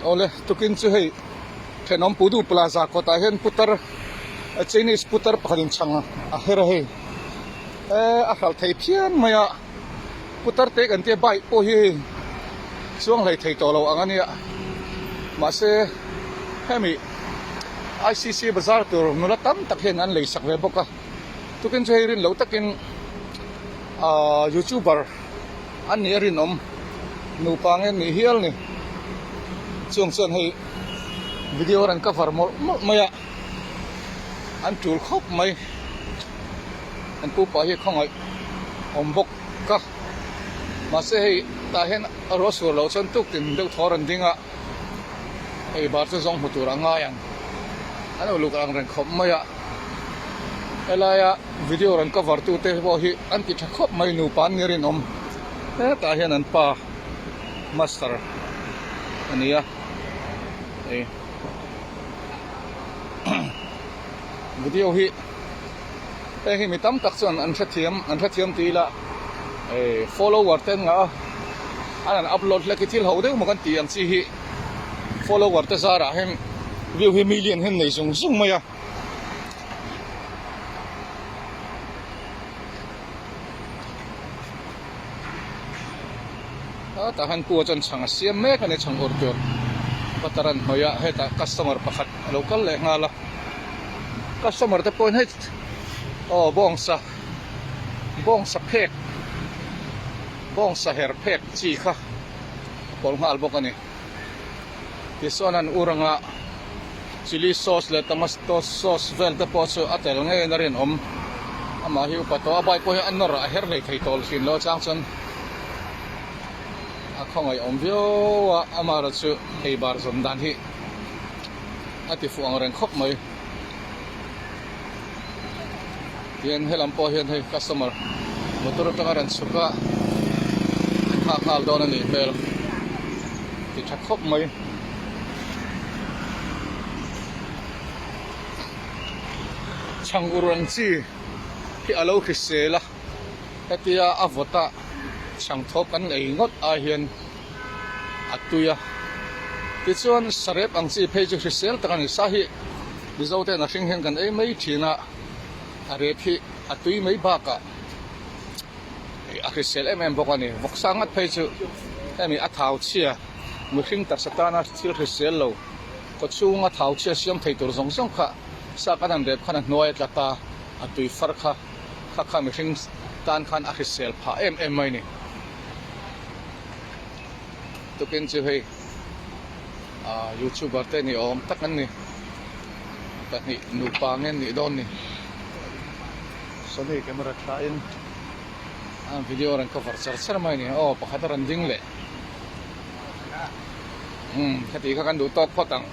ole tukin chu hei thenom pudu plaza ko ta hen putar Chinese putar pakharin changa a hera hei a khal thei phian maya putar te kan te bai po hi chuang lai thei to lo angania ma se hemi ICC bazar tur nula tam tak hen an lei sak ve boka tukin chu hei rin lo takin YouTuber an ni rin om nu pangen ni hial ni chung chuan hei video ran cover maya an tul khop mai an pu pa hi khongai ombok ka ma se hei ta hen arosur lo chan tuk tin deuh thoran dinga ei bar chu zong mutur anga yang ano luk ang ran khop maya elaya video ran cover tu te bo hi an ti khop mai nu pan ni rin om ta hen an pa master ania ei video hi hi mi tam tak chuan an thathiam ti la follower ten nga an upload la ki thil ho deuh makan ti ang chi hi follower te zara hem view hi million hen nei sung sung maya ta han pu chan changa siam me kan chang order pataran hoya heta customer pakhat local le ngala customer te point hết bong sa phek bong sa her phek chi kha pol ngal bok ani tisonan uranga chili sauce le tomato sauce vel te po chu atel nge na rin om ama hiu pa to abai po an nor a her le thei tol sin lo chang chon a khongai om vio amara chu ei bar zon dan hi ati fu ang ren khop mai hian helam po hian hei customer motor tangaran suka khal don ani bel ti thak khop mai chang urang chi hi alo khisela hetia avota chang thop kan ei ngot a hian atuya ti chuan sarep ang chi page khisel takani sahi bizote na hring hen kan ei mai thina are phi atui mai baka a khisel bokani voksangat phei chu hemi a thau chia muhring ta satana thil khisel lo ko chunga thau chia siam thei tur zong zong kha sa kanan rep khana noi tlata atui far kha kha muhring tan khan a khisel pha mai ni tukin chu hei YouTuber te ni om takan ni ta ni nu pangen ni don ni Sony camera tain video ran cover sar mai ni pakhataran ding le khati ka kan du tok photang